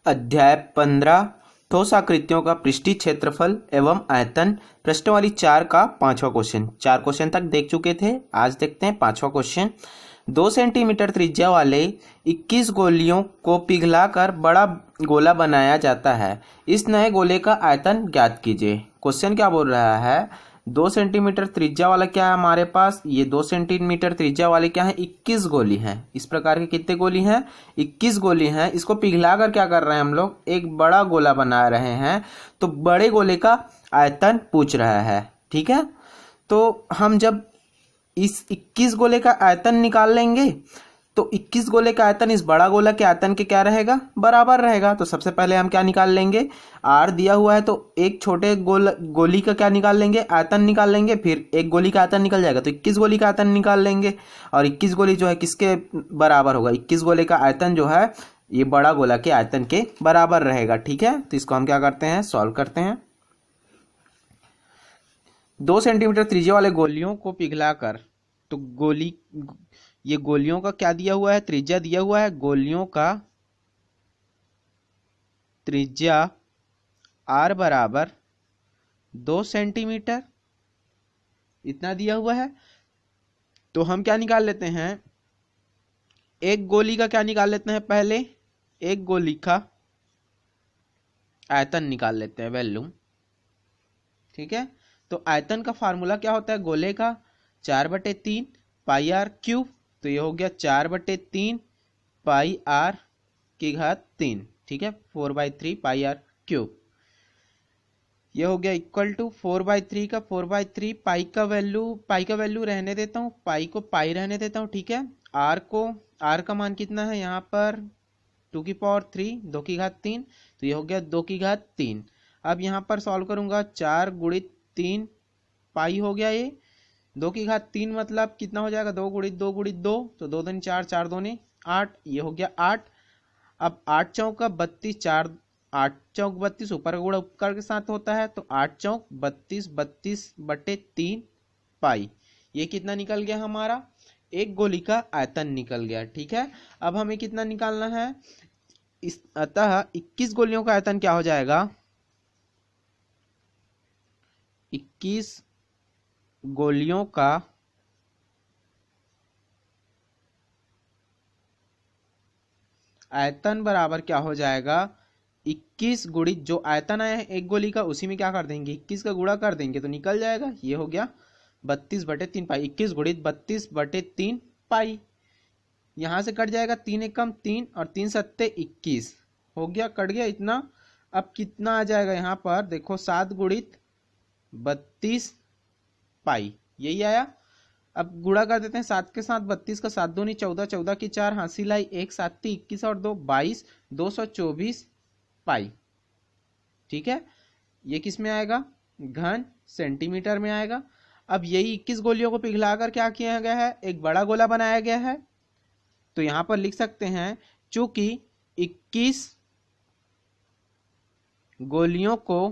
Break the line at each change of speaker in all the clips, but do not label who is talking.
अध्याय 15 ठोस आकृतियों का पृष्ठीय क्षेत्रफल एवं आयतन। प्रश्नावली 4 का 5वां क्वेश्चन। 4 क्वेश्चन तक देख चुके थे, आज देखते हैं 5वां क्वेश्चन। 2 सेंटीमीटर त्रिज्या वाले 21 गोलियों को पिघलाकर बड़ा गोला बनाया जाता है। इस नए गोले का आयतन ज्ञात कीजिए। क्वेश्चन क्या बोल रहा है, 2 सेंटीमीटर त्रिज्या वाला क्या है हमारे पास, ये 2 सेंटीमीटर त्रिज्या वाले क्या है, 21 गोली हैं। इस प्रकार के कितने गोली हैं, 21 गोली हैं। इसको पिघलाकर क्या कर रहे हैं हम लोग, एक बड़ा गोला बना रहे हैं। तो बड़े गोले का आयतन पूछ रहा है, ठीक है। तो हम जब इस 21 गोले का आयतन निकाल लेंगे तो 21 गोले का आयतन इस बड़ा गोला के आयतन के क्या रहेगा, बराबर रहेगा। तो सबसे पहले हम क्या निकाल लेंगे, आर दिया हुआ है तो एक छोटे गोली का क्या निकाल लेंगे, आयतन निकाल लेंगे। फिर एक गोली का आयतन निकल जाएगा तो 21 गोली का आयतन निकाल लेंगे। और 21 गोली जो है किसके बराबर होगा, 21 गोले का आयतन जो है ये बड़ा गोला के आयतन के बराबर रहेगा, ठीक है। तो इसको हम क्या करते हैं, सॉल्व करते हैं। 2 सेंटीमीटर त्रिज्या वाले गोलियों को पिघलाकर, तो ये गोलियों का क्या दिया हुआ है, त्रिज्या दिया हुआ है। गोलियों का त्रिज्या r बराबर 2 सेंटीमीटर इतना दिया हुआ है। तो हम क्या निकाल लेते हैं, एक गोली का क्या निकाल लेते हैं, पहले एक गोली का आयतन निकाल लेते हैं, वैल्यू, ठीक है। तो आयतन का फार्मूला क्या होता है, गोले का 4/3 पाई आर क्यूब। तो ये हो गया 4/3 पाई आर की घात 3, ठीक है, 4/3 पाई आर क्यूब। ये हो गया इक्वल टू 4/3 का 4/3 पाई का वैल्यू रहने देता हूँ, पाई को पाई रहने देता हूँ, ठीक है। आर का मान कितना है यहाँ पर 2 की पावर 3, 2 की घात 3। तो ये हो गया 2 की घात 3। अब यहाँ पर सॉल्व करूंगा, 4 गुणित 3 पाई हो गया ये। 2 की घात 3 मतलब कितना हो जाएगा, 2 गुणित 2 गुणित 2, तो 2 दूनी 4, 4 दूनी 8, ये हो गया 8। अब 8 चौका 32, 8 चौक 32, ऊपर का गुणा ऊपर के साथ होता है, तो 8 चौक 32, 32/3 पाई। ये कितना निकल गया हमारा, एक गोली का आयतन निकल गया, ठीक है। अब हमें कितना निकालना है, अतः 21 गोलियों का आयतन क्या हो जाएगा, 21 गोलियों का आयतन बराबर क्या हो जाएगा, 21 गुणित जो आयतन आया है एक गोली का, उसी में क्या कर देंगे, 21 का गुणा कर देंगे तो निकल जाएगा। ये हो गया 32/3 पाई, 21 गुणित 32/3 पाई। यहां से कट जाएगा, 3 एकम 3 और 3 सत्ते 21 हो गया, कट गया इतना। अब कितना आ जाएगा यहाँ पर देखो, 7 गुणित 32 पाई, यही आया। अब गुणा कर देते हैं 7 के साथ, 32 का 7 दूनी 14, 14 की 4 हासिल आई, 1 7 21 और 2 22, 224 पाई, ठीक है। ये किस में आएगा, घन सेंटीमीटर में आएगा। अब यही 21 गोलियों को पिघलाकर क्या किया गया है, एक बड़ा गोला बनाया गया है। तो यहां पर लिख सकते हैं, चूंकि 21 गोलियों को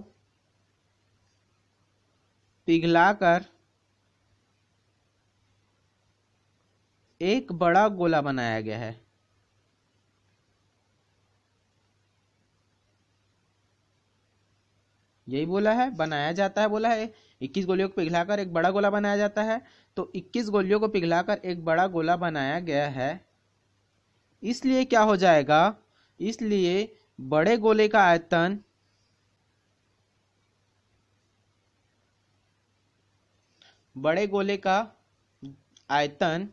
पिघलाकर एक बड़ा गोला बनाया गया है, यही बोला है, बनाया जाता है बोला है। 21 गोलियों को पिघलाकर एक बड़ा गोला बनाया जाता है। तो 21 गोलियों को पिघलाकर एक बड़ा गोला बनाया गया है, इसलिए क्या हो जाएगा, इसलिए बड़े गोले का आयतन बड़े गोले का आयतन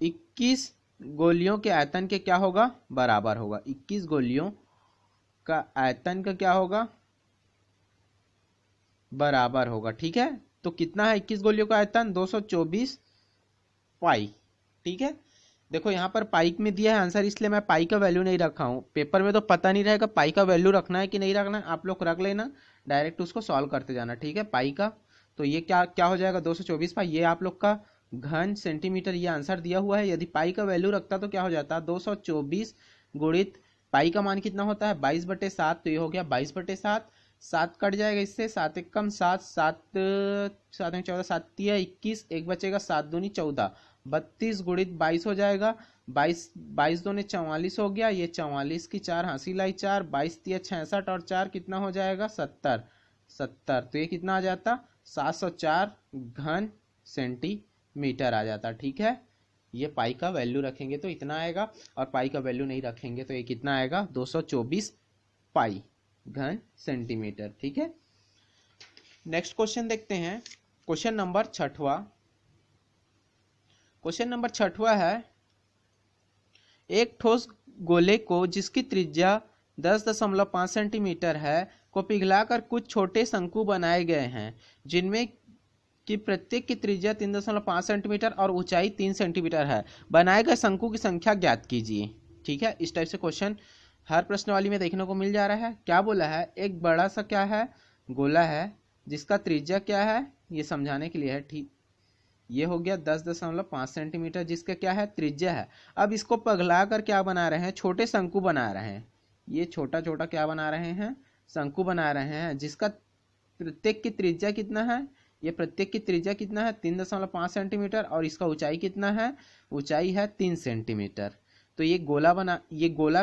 21 गोलियों के आयतन के क्या होगा, बराबर होगा। 21 गोलियों का आयतन का क्या होगा, बराबर होगा, ठीक है। तो कितना है 21 गोलियों का आयतन, 224 पाई, ठीक है। देखो यहाँ पर पाई में दिया है आंसर, इसलिए मैं पाई का वैल्यू नहीं रखा हूँ। पेपर में तो पता नहीं रहेगा पाई का वैल्यू रखना है कि नहीं रखना है, आप लोग रख लेना, डायरेक्ट उसको सॉल्व करते जाना, ठीक है, पाई का। तो ये क्या क्या हो जाएगा, 224 पाई, ये आप लोग का घन सेंटीमीटर, ये आंसर दिया हुआ है। यदि पाई का वैल्यू रखता तो क्या हो जाता, 224 गुणित पाई का मान कितना होता है 22/7, तो ये हो गया 22/7। 7 कट जाएगा इससे, 7 एकम 7, 7 7 14, 7 21, एक बचेगा, 7 दूनी 14, 32 गुणित 22 हो जाएगा, 22 22 दूने 44 हो गया, ये 44 की 4 हासिल लाई 4, 22 तिया 66 और 4 कितना हो जाएगा 70, 70 तो ये कितना आ जाता 704 घन सेंटीमीटर आ जाता। ठीक है, ये पाई का वैल्यू रखेंगे तो इतना आएगा, और पाई का वैल्यू नहीं रखेंगे तो ये कितना आएगा 224 पाई घन सेंटीमीटर। ठीक है, नेक्स्ट क्वेश्चन देखते हैं। क्वेश्चन नंबर 6वां। क्वेश्चन नंबर 6वां है, एक ठोस गोले को जिसकी त्रिज्या 10.5 सेंटीमीटर है को पिघलाकर कुछ छोटे शंकु बनाए गए हैं जिनमें कि प्रत्येक की त्रिज्या 3.5 सेंटीमीटर और ऊंचाई 3 सेंटीमीटर है। बनाए गए शंकु की संख्या ज्ञात कीजिए। ठीक है, इस टाइप से क्वेश्चन हर प्रश्नवाली में देखने को मिल जा रहा है। क्या बोला है, एक बड़ा सा क्या है गोला है जिसका त्रिज्या क्या है, ये समझाने के लिए है। ठीक, ये हो गया 10.5 सेंटीमीटर जिसका क्या है त्रिज्या है। अब इसको पिघला कर क्या बना रहे हैं, छोटे शंकु बना रहे हैं। ये छोटा छोटा क्या बना रहे हैं, शंकु बना रहे हैं, जिसका प्रत्येक की त्रिज्या कितना है, ये प्रत्येक की त्रिज्या कितना है 3.5 सेंटीमीटर, और इसका ऊंचाई कितना है, ऊंचाई है 3 सेंटीमीटर। तो ये गोला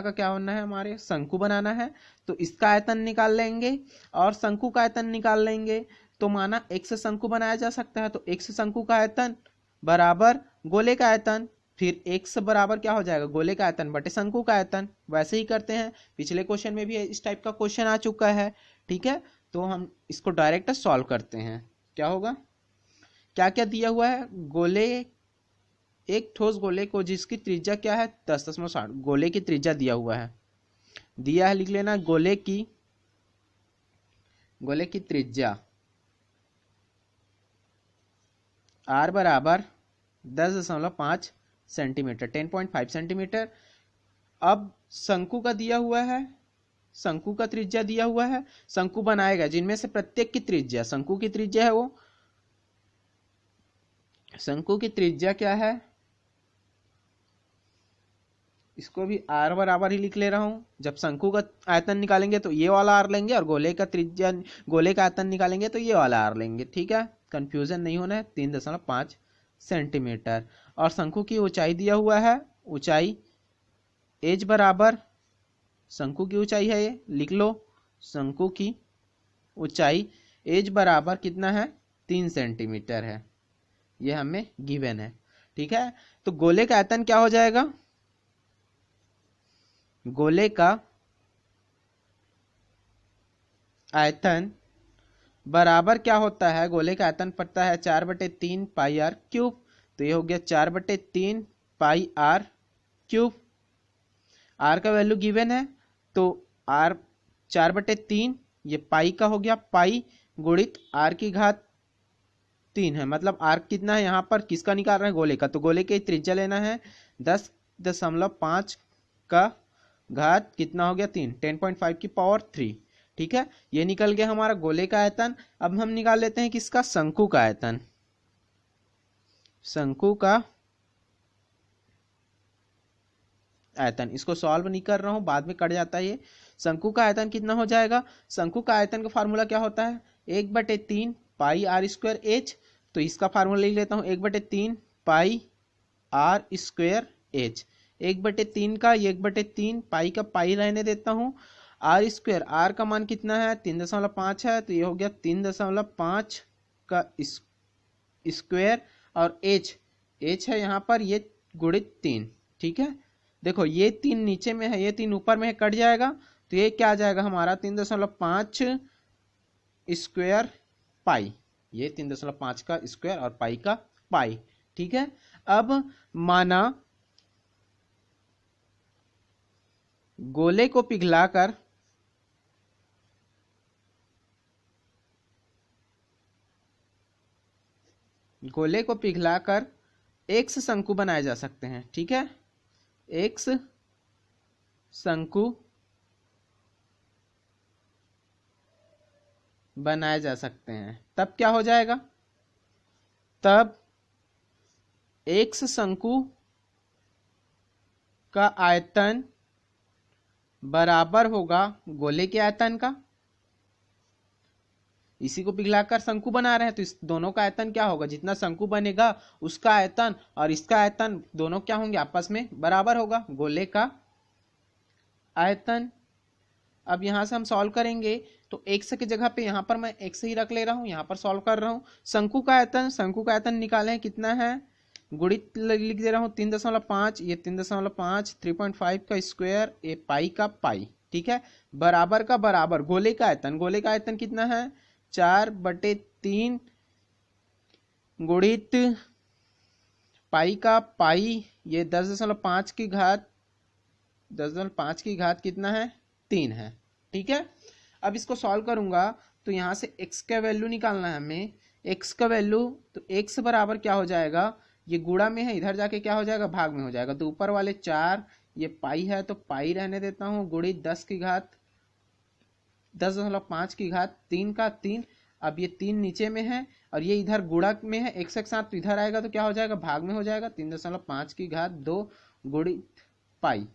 का क्या होना है, हमारे शंकु बनाना है। तो इसका आयतन निकाल लेंगे और शंकु का आयतन निकाल लेंगे। तो माना एक से शंकु बनाया जा सकता है, तो एक से शंकु का आयतन बराबर गोले का आयतन, फिर एक से बराबर क्या हो जाएगा गोले का आयतन बटे शंकु का आयतन। वैसे ही करते हैं, पिछले क्वेश्चन में भी इस टाइप का क्वेश्चन आ चुका है। ठीक है, तो हम इसको डायरेक्ट सॉल्व करते हैं। क्या होगा, क्या क्या दिया हुआ है, गोले, एक ठोस गोले को जिसकी त्रिज्या क्या है 10.60, गोले की त्रिज्या दिया हुआ है, दिया है, लिख लेना गोले की त्रिज्या r बराबर 10.5 सेंटीमीटर, 10.5 सेंटीमीटर। अब शंकु का दिया हुआ है, शंकु का त्रिज्या दिया हुआ है, शंकु बनाएगा जिनमें से प्रत्येक की त्रिज्या, शंकु की त्रिज्या है वो, शंकु की त्रिज्या क्या है, इसको भी r बराबर ही लिख ले रहा हूं। जब शंकु का आयतन निकालेंगे तो ये वाला r लेंगे, और गोले का आयतन निकालेंगे तो ये वाला r लेंगे। ठीक है, कंफ्यूजन नहीं होना है, 3.5 सेंटीमीटर। और शंकु की ऊंचाई दिया हुआ है, ऊंचाई एज बराबर, शंकु की ऊंचाई है ये, लिख लो, शंकु की ऊंचाई एज बराबर कितना है 3 सेंटीमीटर है, ये हमें गिवन है। ठीक है, तो गोले का आयतन क्या हो जाएगा, गोले का आयतन बराबर क्या होता है, गोले का आयतन पड़ता है 4/3 पाई आर क्यूब। तो ये हो गया 4/3 पाई आर क्यूब। आर का वैल्यू गिवन है, तो आर 4/3, ये पाई का हो गया, पाई गुणित आर की घात 3 है। मतलब आर कितना है यहाँ पर, किसका निकाल रहे हैं, गोले का। तो गोले की त्रिज्या लेना है 10.5 का घात कितना हो गया 3, 10.5 की पावर 3। ठीक है, ये निकल गया हमारा गोले का आयतन। अब हम निकाल लेते हैं किसका, शंकु का आयतन। शंकु का आयतन, इसको सॉल्व नहीं कर रहा हूं, बाद में कट जाता है ये। शंकु का आयतन कितना हो जाएगा, शंकु का आयतन का फार्मूला क्या होता है, 1/3 पाई आर स्क्वायर एच। तो इसका फार्मूला लिख लेता हूं, 1/3 पाई आर स्क्वायर एच। 1/3 का 1/3 पाई का पाई रहने देता हूं, आर स्क्वायर, आर का मान कितना है 3.5 है, तो ये हो गया 3.5 का स्क्वायर, और एच है यहाँ पर, ये गुणित 3। ठीक है, देखो ये 3 नीचे में है, ये 3 ऊपर में है, कट जाएगा। तो ये क्या आ जाएगा हमारा 3.5 स्क्वायर पाई, ये 3.5 का स्क्वायर और पाई का पाई। ठीक है, अब माना गोले को पिघलाकर एक्स शंकु बनाए जा सकते हैं। ठीक है, एक्स शंकु बनाए जा सकते हैं। तब क्या हो जाएगा, तब एक्स शंकु का आयतन बराबर होगा गोले के आयतन का, इसी को पिघलाकर शंकु बना रहे हैं, तो इस दोनों का आयतन क्या होगा, जितना शंकु बनेगा उसका आयतन और इसका आयतन दोनों क्या होंगे, आपस में बराबर होगा, गोले का आयतन। अब यहां से हम सॉल्व करेंगे तो x की जगह पे यहां पर मैं x ही रख ले रहा हूं, यहां पर सॉल्व कर रहा हूं। शंकु का आयतन निकाले हैं, कितना है, गुणित लिख दे रहा हूं 3.5, ये 3.5, 3.5 का स्क्वायर, ये पाई का पाई, ठीक है, बराबर का बराबर। गोले का आयतन कितना है, 4/3 गुणित पाई का पाई, ये 10.5 की घात, 10.5 की घात कितना है, 3 है, ठीक है। अब इसको सॉल्व करूंगा तो यहां से x का वैल्यू निकालना है हमें, x का वैल्यू, तो x बराबर क्या हो जाएगा, ये गुणा में है, इधर जाके क्या हो जाएगा, भाग में हो जाएगा, तो ऊपर वाले 4, ये पाई है तो पाई रहने देता हूँ, गुणित 10 की घात 10.5 की घात 3 का 3। अब ये 3 नीचे में है और ये इधर गुणा में है, x एक साथ, तो इधर आएगा तो क्या हो जाएगा, भाग में हो जाएगा, 3.5 की घात 2 गुणित पाई,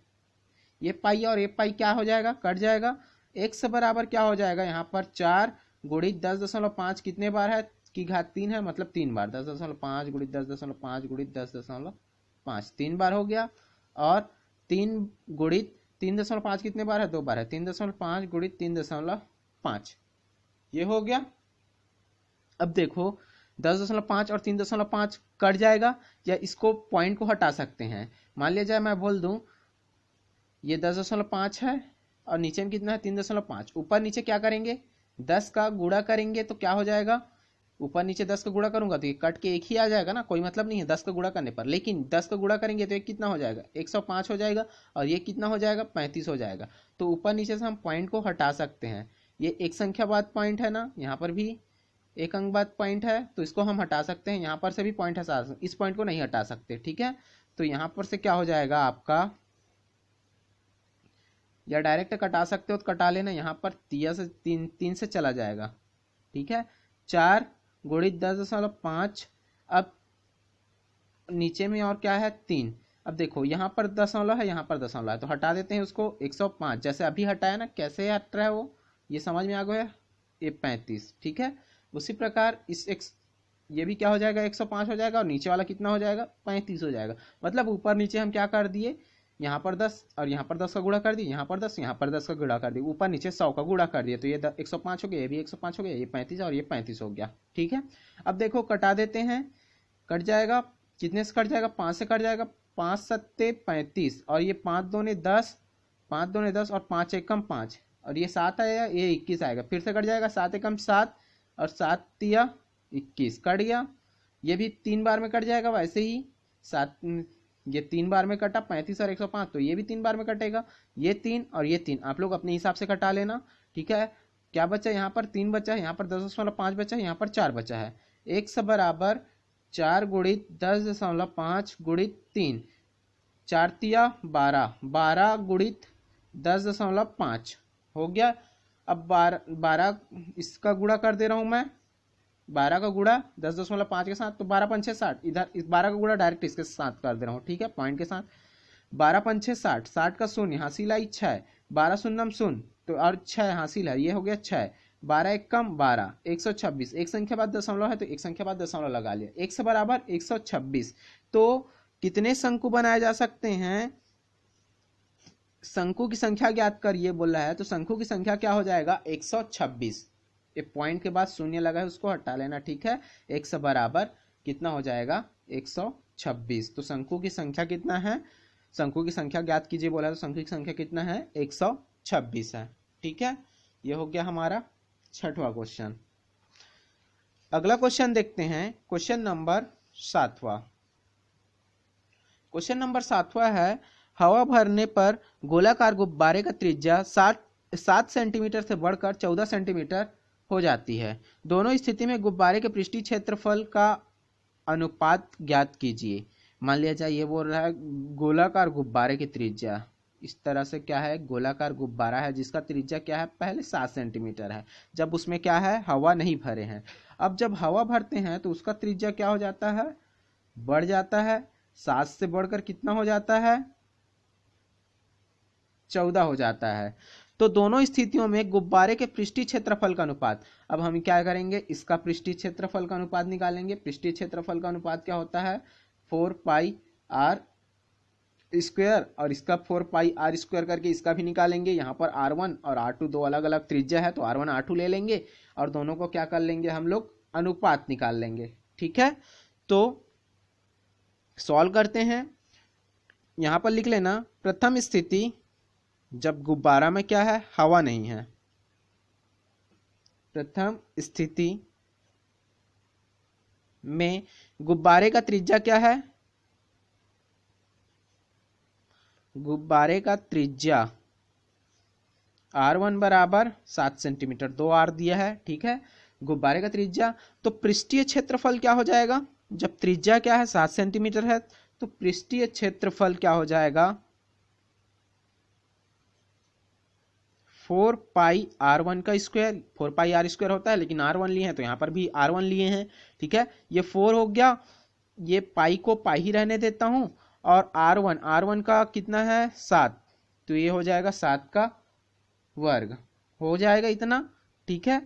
ये पाई और ये पाई क्या हो जाएगा, कट जाएगा। x बराबर क्या हो जाएगा, यहाँ पर 4 गुणित 10.5 कितने बार है, की घात 3 है, मतलब 3 बार, 10.5 गुणित 10.5 गुणित 10.5 3 बार हो गया, और 3 गुणित 3.5 कितने बार है, 2 बार है, 3.5 गुणित 3.5 ये हो गया। अब देखो 10.5 और 3.5 कट जाएगा, या इसको पॉइंट को हटा सकते हैं। मान लिया जाए मैं बोल दूं ये 10.5 है और नीचे में कितना है, 3.5, ऊपर नीचे क्या करेंगे, 10 का गुणा करेंगे तो क्या हो जाएगा, ऊपर नीचे 10 का गुणा करूंगा तो ये कट के एक ही आ जाएगा ना, कोई मतलब नहीं है 10 का गुणा करने पर, लेकिन 10 का गुणा करेंगे तो एक कितना हो जाएगा, 105 हो जाएगा, और ये कितना हो जाएगा, 35 हो जाएगा। तो ऊपर नीचे से हम पॉइंट को हटा सकते हैं, ये एक संख्या बाद पॉइंट है ना, यहाँ पर भी एक अंक बाद पॉइंट है, तो इसको हम हटा सकते हैं, यहाँ पर से भी पॉइंट हटा सकते, इस पॉइंट को नहीं हटा सकते, ठीक है। तो यहाँ पर से क्या हो जाएगा आपका, या डायरेक्ट कटा सकते हो तो कटा लेना, यहाँ पर 3 से चला जाएगा, ठीक है, 4 गुणित 10.5, अब नीचे में और क्या है, 3। अब देखो यहाँ पर दशमलव है, यहाँ पर दशमलव है, तो हटा देते हैं उसको, 105 जैसे अभी हटाया ना, कैसे हट रहा है वो, ये समझ में आ गया, ये 35, ठीक है। उसी प्रकार ये भी क्या हो जाएगा, 105 हो जाएगा, और नीचे वाला कितना हो जाएगा, 35 हो जाएगा। मतलब ऊपर नीचे हम क्या कर दिए, यहाँ पर 10 और यहाँ पर 10 का गुणा कर दिए, यहाँ पर 10, यहाँ पर 10 का गुणा कर दिए, ऊपर नीचे 100 का गुणा कर दिए, तो ये 105 हो गया, ये भी 105 हो गया, ये 35 और ये 35 हो गया, ठीक है। अब देखो कटा देते हैं, कट जाएगा, कितने से कट जाएगा, 5 से कट जाएगा, 5 सत्ते 35, और ये 5 दूने 10, 5 दूने 10 और 5 एकम 5, और ये 7 आएगा, ये 21 आएगा, फिर से कट जाएगा, 7 एकम 7 और 7 तिया 21 कट गया, ये भी 3 बार में कट जाएगा, वैसे ही 7 ये 3 बार में कटा, 35 और 105, तो ये भी 3 बार में कटेगा, ये 3 और ये 3 आप लोग अपने हिसाब से कटा लेना, ठीक है। क्या बचा, यहाँ पर 3 बचा है, यहाँ पर 10.5 बचा है, यहाँ पर 4 बचा है, x बराबर 4 गुणित 10.5 गुणित 3, 4 तिया 12, 12 गुणित 10.5 हो गया। अब 12 इसका गुणा कर दे रहा हूं मैं, 12 का गुणा 10.5 के साथ, तो 12 पंचे 60, इधर इस 12 का गुणा डायरेक्ट इसके साथ कर दे रहा हूँ, ठीक है, पॉइंट के साथ। 12 पंचे 60, 60 का शून्य हासिल आई 6, 12 शून्यम शून्य, तो और 6 हासिल है, ये हो गया 6, 12 एक कम 12, 126, एक संख्या बाद दशमलव है तो एक संख्या बाद दशमलव लगा लिया, x बराबर 126। तो कितने शंकु बनाए जा सकते हैं, शंकु की संख्या ज्ञात कर ये बोल रहा है, तो शंकु की संख्या क्या हो जाएगा, 126, एक पॉइंट के बाद शून्य लगा है उसको हटा लेना, ठीक है। x बराबर कितना हो जाएगा, 126। तो शंकु की संख्या कितना है, शंकु की संख्या ज्ञात कीजिए बोला, तो शंकु की संख्या कितना है, 126 है, ठीक है। ये हो गया हमारा 6वां क्वेश्चन। अगला क्वेश्चन देखते हैं, क्वेश्चन नंबर 7वां। क्वेश्चन नंबर 7वां है, हवा भरने पर गोलाकार गुब्बारे का त्रिज्या 7 सेंटीमीटर से बढ़कर 14 सेंटीमीटर हो जाती है। दोनों स्थिति में गुब्बारे के पृष्ठीय क्षेत्रफल का अनुपात ज्ञात कीजिए। मान लिया जाए ये बोल रहा है गोलाकार गुब्बारे की त्रिज्या, इस तरह से क्या है, गोलाकार गुब्बारा है जिसका त्रिज्या क्या है, पहले 7 सेंटीमीटर है, जब उसमें क्या है, हवा नहीं भरे हैं। अब जब हवा भरते हैं तो उसका त्रिज्या क्या हो जाता है, बढ़ जाता है, 7 से बढ़कर कितना हो जाता है, 14 हो जाता है। तो दोनों स्थितियों में गुब्बारे के पृष्ठीय क्षेत्रफल का अनुपात। अब हम क्या करेंगे, इसका पृष्ठीय क्षेत्रफल का अनुपात निकालेंगे। पृष्ठीय क्षेत्रफल का अनुपात क्या होता है, 4πr स्क्वायर, और इसका 4πr स्क्वायर करके इसका भी निकालेंगे। यहाँ पर R1 और R2 दो अलग अलग त्रिज्या है, तो R1 R2 ले लेंगे और दोनों को क्या कर लेंगे हम लोग, अनुपात निकाल लेंगे। ठीक है, तो सॉल्व करते हैं। यहाँ पर लिख लेना, प्रथम स्थिति जब गुब्बारा में क्या है, हवा नहीं है। प्रथम स्थिति में गुब्बारे का त्रिज्या क्या है, गुब्बारे का त्रिज्या R1 बराबर 7 सेंटीमीटर, 2R दिया है। ठीक है, गुब्बारे का त्रिज्या, तो पृष्ठीय क्षेत्रफल क्या हो जाएगा, जब त्रिज्या क्या है 7 सेंटीमीटर है, तो पृष्ठीय क्षेत्रफल क्या हो जाएगा, 4πr1 का स्क्वायर। 4πr स्क्वायर होता है, लेकिन R1 लिए हैं तो यहाँ पर भी R1 लिए हैं। ठीक है, ये 4 हो गया, ये पाई को पाई ही रहने देता हूं, और R1 का कितना है 7, तो ये हो जाएगा 7 का वर्ग हो जाएगा इतना। ठीक है,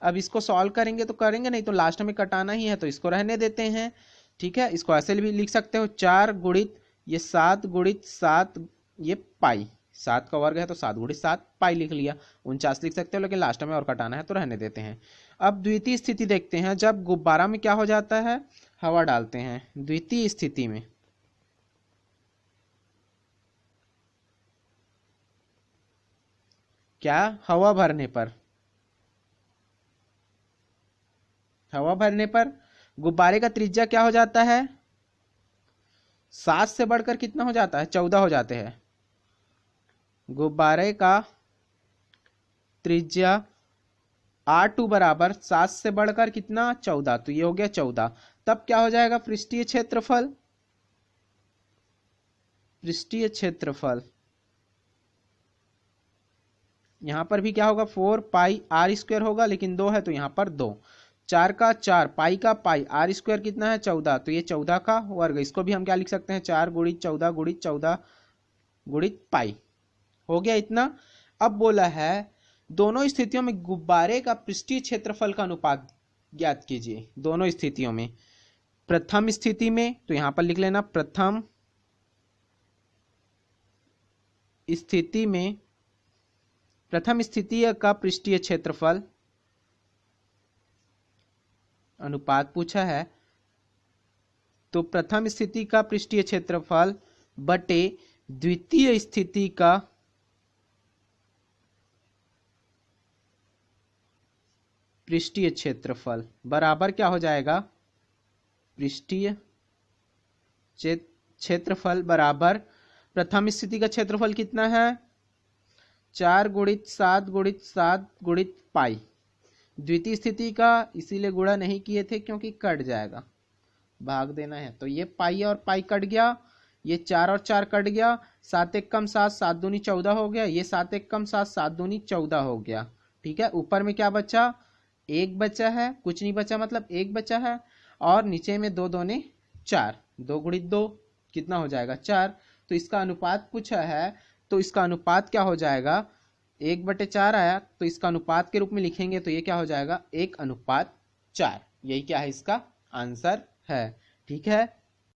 अब इसको सॉल्व करेंगे तो करेंगे, नहीं तो लास्ट में कटाना ही है तो इसको रहने देते हैं। ठीक है, इसको ऐसे भी लिख सकते हो, 4 गुणित ये 7 गुणित 7 ये पाई, 7 का वर्ग है तो 7 गुणित 7 पाई लिख लिया। 49 लिख सकते हो, लेकिन लास्ट में और कटाना है तो रहने देते हैं। अब द्वितीय स्थिति देखते हैं, जब गुब्बारा में क्या हो जाता है, हवा डालते हैं। द्वितीय स्थिति में क्या, हवा भरने पर गुब्बारे का त्रिज्या क्या हो जाता है, 7 से बढ़कर कितना हो जाता है, 14 हो जाते हैं। गुब्बारे का त्रिज्या R2 बराबर 7 से बढ़कर कितना, 14, तो ये हो गया 14। तब क्या हो जाएगा, पृष्ठीय क्षेत्रफल यहां पर भी क्या होगा, 4πr स्क्वायर होगा, लेकिन 2 है तो यहां पर 2, 4 का 4 पाई का पाई, R स्क्वायर कितना है 14, तो ये 14 का वर्ग। इसको भी हम क्या लिख सकते हैं, 4 गुणित 14 गुणित 14 गुणित पाई, हो गया इतना। अब बोला है दोनों स्थितियों में गुब्बारे का पृष्ठीय क्षेत्रफल का अनुपात ज्ञात कीजिए। दोनों स्थितियों में, प्रथम स्थिति में तो यहां पर लिख लेना, प्रथम स्थिति का पृष्ठीय क्षेत्रफल अनुपात पूछा है, तो प्रथम स्थिति का पृष्ठीय क्षेत्रफल बटे द्वितीय स्थिति का पृष्ठीय क्षेत्रफल बराबर क्या हो जाएगा, पृष्ठीय क्षेत्रफल बराबर प्रथम स्थिति का क्षेत्रफल कितना है, 4 गुणित 7 गुणित 7 गुणित पाई। द्वितीय स्थिति का इसीलिए गुणा नहीं किए थे क्योंकि कट जाएगा, भाग देना है, तो ये पाई और पाई कट गया, ये 4 और 4 कट गया, 7 एक कम 7, 7 दूनी 14 हो गया, ये 7 एक कम 7, 7 दूनी 14 हो गया। ठीक है, ऊपर में क्या बचा, 1 बचा है, कुछ नहीं बचा मतलब 1 बचा है, और नीचे में 2 दूने 4, 2 गुणित 2 कितना हो जाएगा 4। तो इसका अनुपात पूछा है, तो इसका अनुपात क्या हो जाएगा, 1/4 आया, तो इसका अनुपात के रूप में लिखेंगे तो ये क्या हो जाएगा, 1:4। यही क्या है, इसका आंसर है। ठीक है।